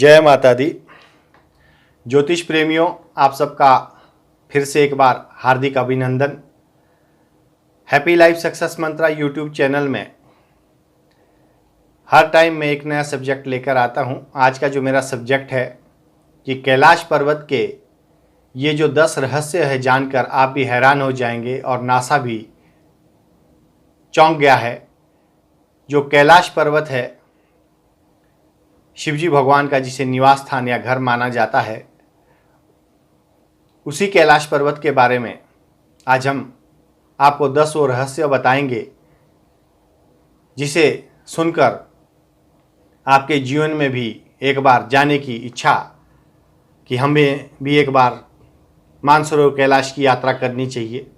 जय माता दी। ज्योतिष प्रेमियों, आप सबका फिर से एक बार हार्दिक अभिनंदन। हैप्पी लाइफ सक्सेस मंत्रा यूट्यूब चैनल में हर टाइम मैं एक नया सब्जेक्ट लेकर आता हूं। आज का जो मेरा सब्जेक्ट है कि कैलाश पर्वत के ये जो 10 रहस्य है, जानकर आप भी हैरान हो जाएंगे और नासा भी चौंक गया है। जो कैलाश पर्वत है, शिवजी भगवान का जिसे निवास स्थान या घर माना जाता है, उसी कैलाश पर्वत के बारे में आज हम आपको 10 वो रहस्य बताएंगे, जिसे सुनकर आपके जीवन में भी एक बार जाने की इच्छा कि हमें भी एक बार मानसरोवर कैलाश की यात्रा करनी चाहिए।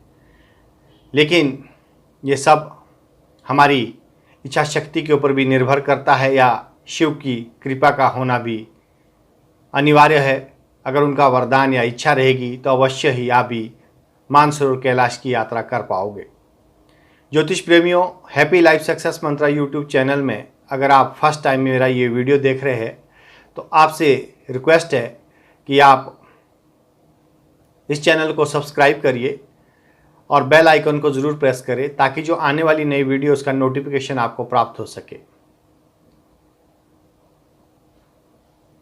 लेकिन ये सब हमारी इच्छा शक्ति के ऊपर भी निर्भर करता है, या शिव की कृपा का होना भी अनिवार्य है। अगर उनका वरदान या इच्छा रहेगी तो अवश्य ही आप भी मानसरोवर कैलाश की यात्रा कर पाओगे। ज्योतिष प्रेमियों, हैप्पी लाइफ सक्सेस मंत्रा यूट्यूब चैनल में अगर आप फर्स्ट टाइम मेरा ये वीडियो देख रहे हैं तो आपसे रिक्वेस्ट है कि आप इस चैनल को सब्सक्राइब करिए और बेल आइकन को ज़रूर प्रेस करें, ताकि जो आने वाली नई वीडियो उसका नोटिफिकेशन आपको प्राप्त हो सके।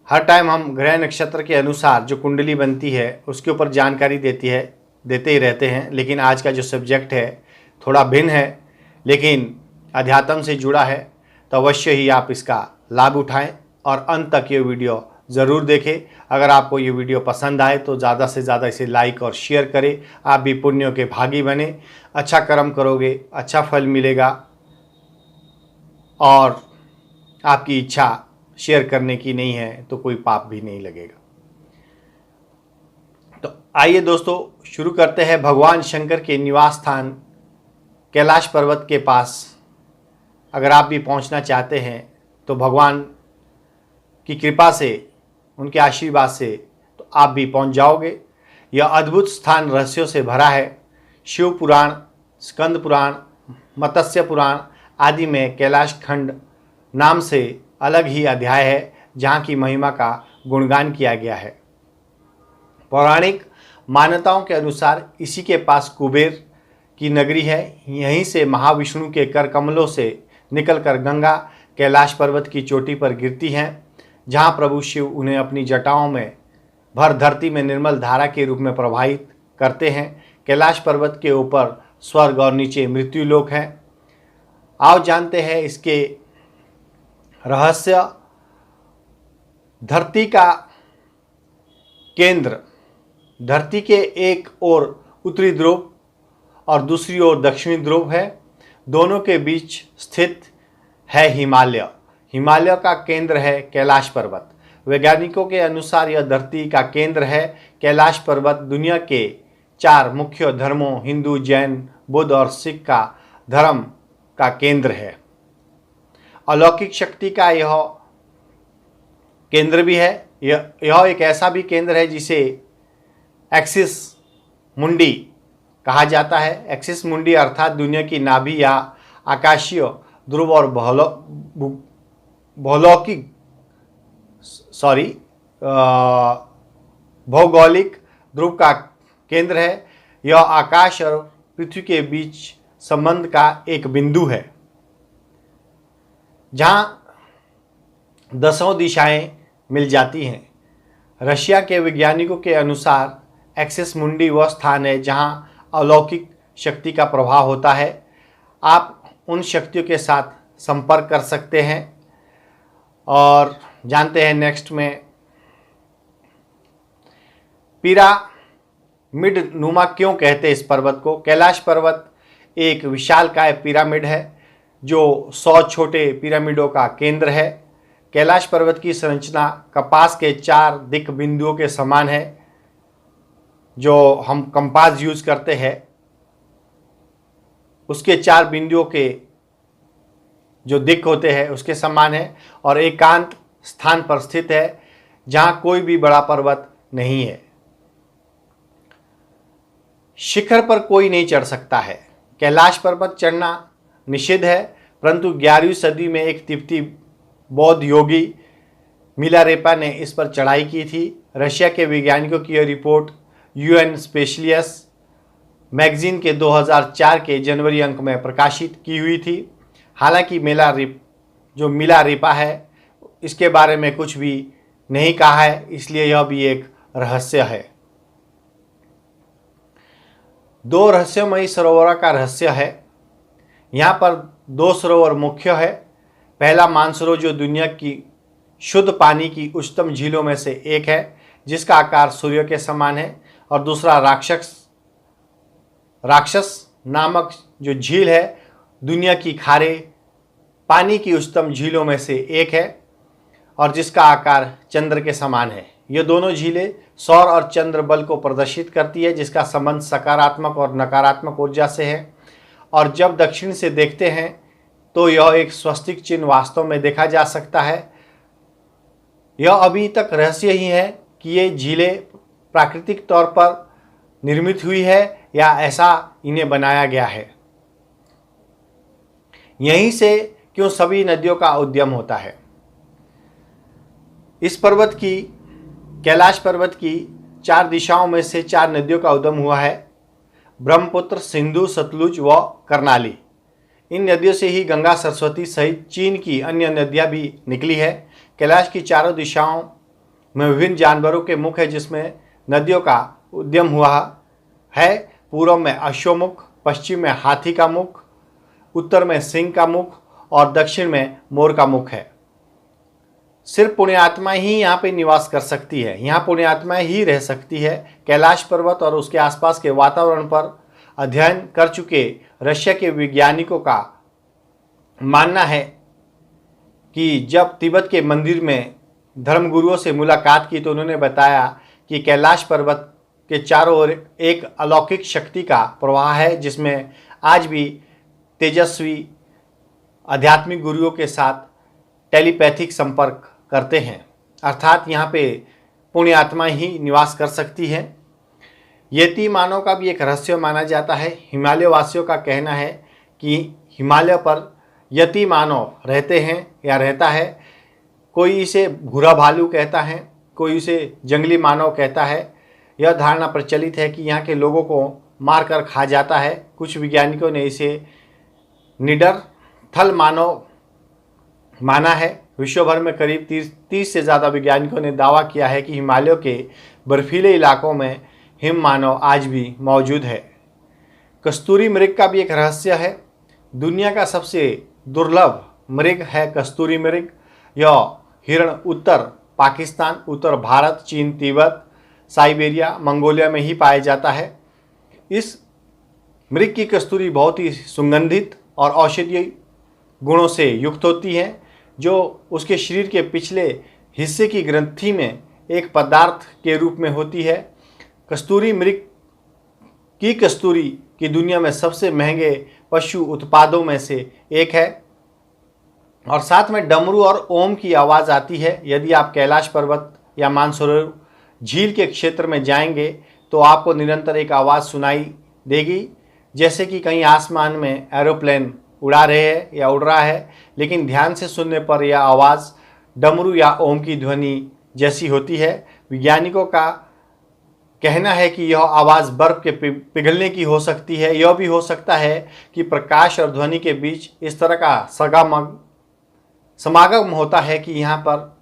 हर टाइम हम ग्रह नक्षत्र के अनुसार जो कुंडली बनती है उसके ऊपर जानकारी देते ही रहते हैं। लेकिन आज का जो सब्जेक्ट है थोड़ा भिन्न है, लेकिन अध्यात्म से जुड़ा है, तो अवश्य ही आप इसका लाभ उठाएं और अंत तक ये वीडियो ज़रूर देखें। अगर आपको ये वीडियो पसंद आए तो ज़्यादा से ज़्यादा इसे लाइक और शेयर करें। आप भी पुण्यों के भागी बने, अच्छा कर्म करोगे, अच्छा फल मिलेगा और आपकी इच्छा शेयर करने की नहीं है तो कोई पाप भी नहीं लगेगा। तो आइए दोस्तों, शुरू करते हैं। भगवान शंकर के निवास स्थान कैलाश पर्वत के पास अगर आप भी पहुंचना चाहते हैं तो भगवान की कृपा से, उनके आशीर्वाद से तो आप भी पहुंच जाओगे। यह अद्भुत स्थान रहस्यों से भरा है। शिव पुराण, स्कंद पुराण, मत्स्य पुराण आदि में कैलाश खंड नाम से अलग ही अध्याय है, जहाँ की महिमा का गुणगान किया गया है। पौराणिक मान्यताओं के अनुसार इसी के पास कुबेर की नगरी है। यहीं से महाविष्णु के कर कमलों से निकलकर गंगा कैलाश पर्वत की चोटी पर गिरती हैं, जहाँ प्रभु शिव उन्हें अपनी जटाओं में भर धरती में निर्मल धारा के रूप में प्रवाहित करते हैं। कैलाश पर्वत के ऊपर स्वर्ग और नीचे मृत्युलोक है। आओ जानते हैं इसके रहस्य। धरती का केंद्र, धरती के एक ओर उत्तरी ध्रुव और दूसरी ओर दक्षिणी ध्रुव है। दोनों के बीच स्थित है हिमालय। हिमालय का केंद्र है कैलाश पर्वत। वैज्ञानिकों के अनुसार यह धरती का केंद्र है। कैलाश पर्वत दुनिया के 4 मुख्य धर्मों हिंदू, जैन, बुद्ध और सिख का धर्म का केंद्र है। अलौकिक शक्ति का यह केंद्र भी है। यह एक ऐसा भी केंद्र है जिसे एक्सिस मुंडी कहा जाता है। एक्सिस मुंडी अर्थात दुनिया की नाभि या आकाशीय ध्रुव और भौगोलिक ध्रुव का केंद्र है। यह आकाश और पृथ्वी के बीच संबंध का एक बिंदु है, जहाँ 10 दिशाएं मिल जाती हैं। रशिया के वैज्ञानिकों के अनुसार एक्सिस मुंडी वह स्थान है जहाँ अलौकिक शक्ति का प्रभाव होता है। आप उन शक्तियों के साथ संपर्क कर सकते हैं। और जानते हैं नेक्स्ट में, पिरामिड नुमा क्यों कहते हैं इस पर्वत को। कैलाश पर्वत एक विशालकाय पिरामिड है जो 100 छोटे पिरामिडों का केंद्र है। कैलाश पर्वत की संरचना कपास के 4 दिक् बिंदुओं के समान है। जो हम कंपास यूज करते हैं उसके 4 बिंदुओं के जो दिक् होते हैं उसके समान है और एकांत स्थान पर स्थित है, जहाँ कोई भी बड़ा पर्वत नहीं है। शिखर पर कोई नहीं चढ़ सकता है। कैलाश पर्वत चढ़ना निषिद्ध है, परंतु 11वीं सदी में एक तिब्बती बौद्ध योगी मिलारेपा ने इस पर चढ़ाई की थी। रशिया के वैज्ञानिकों की यह रिपोर्ट यूएन स्पेशलियस मैगजीन के 2004 के जनवरी अंक में प्रकाशित की हुई थी। हालांकि मिलारेपा है इसके बारे में कुछ भी नहीं कहा है, इसलिए यह भी एक रहस्य है। 2 रहस्यमयी सरोवरों का रहस्य है। यहाँ पर 2 सरोवर मुख्य है। पहला मानसरोवर जो दुनिया की शुद्ध पानी की उच्चतम झीलों में से एक है, जिसका आकार सूर्य के समान है, और दूसरा राक्षस नामक जो झील है, दुनिया की खारे पानी की उच्चतम झीलों में से एक है और जिसका आकार चंद्र के समान है। ये दोनों झीलें सौर और चंद्र बल को प्रदर्शित करती है, जिसका संबंध सकारात्मक और नकारात्मक ऊर्जा से है। और जब दक्षिण से देखते हैं तो यह एक स्वस्तिक चिन्ह वास्तव में देखा जा सकता है। यह अभी तक रहस्य ही है कि ये झीलें प्राकृतिक तौर पर निर्मित हुई है या ऐसा इन्हें बनाया गया है। यहीं से क्यों सभी नदियों का उद्गम होता है। इस पर्वत की, कैलाश पर्वत की 4 दिशाओं में से 4 नदियों का उद्गम हुआ है, ब्रह्मपुत्र, सिंधु, सतलुज व कर्णाली। इन नदियों से ही गंगा, सरस्वती सहित चीन की अन्य नदियां भी निकली है। कैलाश की चारों दिशाओं में विभिन्न जानवरों के मुख है, जिसमें नदियों का उद्गम हुआ है। पूर्व में अश्वमुख, पश्चिम में हाथी का मुख, उत्तर में सिंह का मुख और दक्षिण में मोर का मुख है। सिर्फ पुण्यात्मा ही यहाँ पे निवास कर सकती है, यहाँ पुण्यात्माएं ही रह सकती है। कैलाश पर्वत और उसके आसपास के वातावरण पर अध्ययन कर चुके रशिया के वैज्ञानिकों का मानना है कि जब तिब्बत के मंदिर में धर्मगुरुओं से मुलाकात की तो उन्होंने बताया कि कैलाश पर्वत के चारों ओर एक अलौकिक शक्ति का प्रवाह है, जिसमें आज भी तेजस्वी आध्यात्मिक गुरुओं के साथ टेलीपैथिक संपर्क करते हैं। अर्थात यहाँ पे पुण्यात्मा ही निवास कर सकती है। यति मानव का भी एक रहस्य माना जाता है। हिमालय वासियों का कहना है कि हिमालय पर यति मानव रहते हैं या रहता है। कोई इसे भूरा भालू कहता है, कोई इसे जंगली मानव कहता है। यह धारणा प्रचलित है कि यहाँ के लोगों को मारकर खा जाता है। कुछ वैज्ञानिकों ने इसे निडर थल मानव माना है। विश्व भर में करीब 30 से ज़्यादा वैज्ञानिकों ने दावा किया है कि हिमालयों के बर्फीले इलाकों में हिम मानव आज भी मौजूद है। कस्तूरी मृग का भी एक रहस्य है। दुनिया का सबसे दुर्लभ मृग है कस्तूरी मृग। यह हिरण उत्तर पाकिस्तान, उत्तर भारत, चीन, तिब्बत, साइबेरिया, मंगोलिया में ही पाया जाता है। इस मृग की कस्तूरी बहुत ही सुगंधित और औषधीय गुणों से युक्त होती है, जो उसके शरीर के पिछले हिस्से की ग्रंथि में एक पदार्थ के रूप में होती है। कस्तूरी मृग की कस्तूरी की दुनिया में सबसे महंगे पशु उत्पादों में से एक है और साथ में डमरू और ओम की आवाज़ आती है। यदि आप कैलाश पर्वत या मानसरोवर झील के क्षेत्र में जाएंगे तो आपको निरंतर एक आवाज़ सुनाई देगी, जैसे कि कहीं आसमान में एरोप्लेन उड़ा रहे हैं या उड़ रहा है। लेकिन ध्यान से सुनने पर यह आवाज़ डमरू या ओम की ध्वनि जैसी होती है। वैज्ञानिकों का कहना है कि यह आवाज़ बर्फ़ के पिघलने की हो सकती है। यह भी हो सकता है कि प्रकाश और ध्वनि के बीच इस तरह का समागम होता है कि यहाँ पर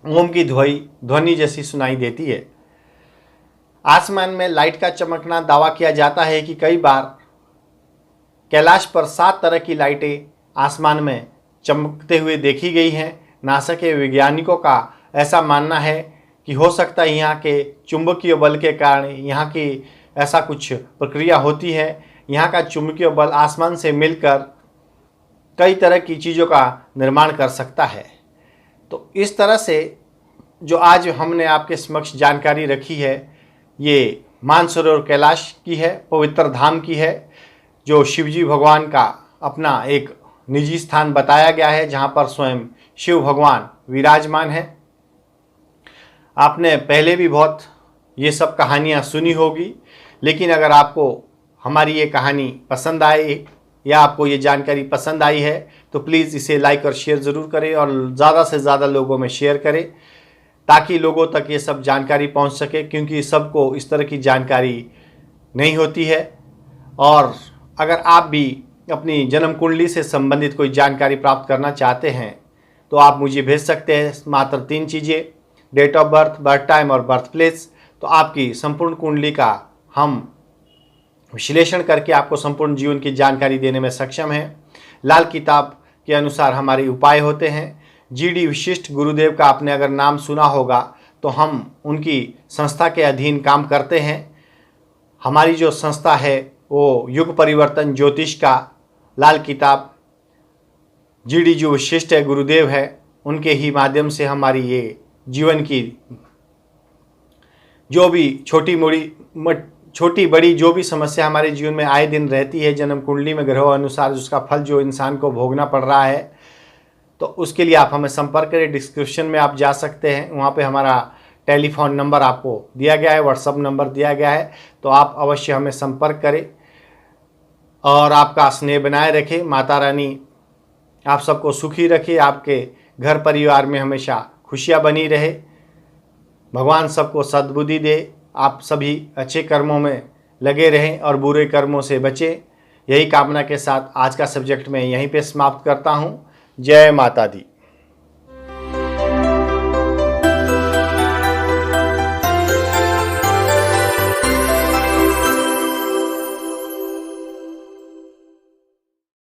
ओम की ध्वनि जैसी सुनाई देती है। आसमान में लाइट का चमकना दावा किया जाता है कि कई बार कैलाश पर 7 तरह की लाइटें आसमान में चमकते हुए देखी गई हैं। नासा के वैज्ञानिकों का ऐसा मानना है कि हो सकता है यहाँ के चुंबकीय बल के कारण यहाँ की ऐसा कुछ प्रक्रिया होती है। यहाँ का चुंबकीय बल आसमान से मिलकर कई तरह की चीज़ों का निर्माण कर सकता है। तो इस तरह से जो आज हमने आपके समक्ष जानकारी रखी है, ये मानसरोवर कैलाश की है, पवित्र धाम की है, जो शिवजी भगवान का अपना एक निजी स्थान बताया गया है, जहाँ पर स्वयं शिव भगवान विराजमान है। आपने पहले भी बहुत ये सब कहानियाँ सुनी होगी, लेकिन अगर आपको हमारी ये कहानी पसंद आए या आपको ये जानकारी पसंद आई है तो प्लीज़ इसे लाइक और शेयर ज़रूर करें और ज़्यादा से ज़्यादा लोगों में शेयर करें ताकि लोगों तक ये सब जानकारी पहुंच सके, क्योंकि सबको इस तरह की जानकारी नहीं होती है। और अगर आप भी अपनी जन्म कुंडली से संबंधित कोई जानकारी प्राप्त करना चाहते हैं तो आप मुझे भेज सकते हैं। मात्र 3 चीज़ें, date of birth, birth time और बर्थ प्लेस। तो आपकी संपूर्ण कुंडली का हम विश्लेषण करके आपको संपूर्ण जीवन की जानकारी देने में सक्षम हैं। लाल किताब के अनुसार हमारे उपाय होते हैं। जीडी विशिष्ट गुरुदेव का आपने अगर नाम सुना होगा तो हम उनकी संस्था के अधीन काम करते हैं। हमारी जो संस्था है वो युग परिवर्तन ज्योतिष का लाल किताब जीडी जो विशिष्ट है गुरुदेव है, उनके ही माध्यम से हमारी ये जीवन की जो भी छोटी बड़ी जो भी समस्या हमारे जीवन में आए दिन रहती है, जन्म कुंडली में ग्रहों अनुसार उसका फल जो इंसान को भोगना पड़ रहा है, तो उसके लिए आप हमें संपर्क करें। डिस्क्रिप्शन में आप जा सकते हैं, वहाँ पे हमारा टेलीफोन नंबर आपको दिया गया है, व्हाट्सअप नंबर दिया गया है, तो आप अवश्य हमें संपर्क करें और आपका स्नेह बनाए रखें। माता रानी आप सबको सुखी रखे, आपके घर परिवार में हमेशा खुशियाँ बनी रहे, भगवान सबको सद्बुद्धि दे, आप सभी अच्छे कर्मों में लगे रहें और बुरे कर्मों से बचें। यही कामना के साथ आज का सब्जेक्ट मैं यहीं पे समाप्त करता हूँ। जय माता दी।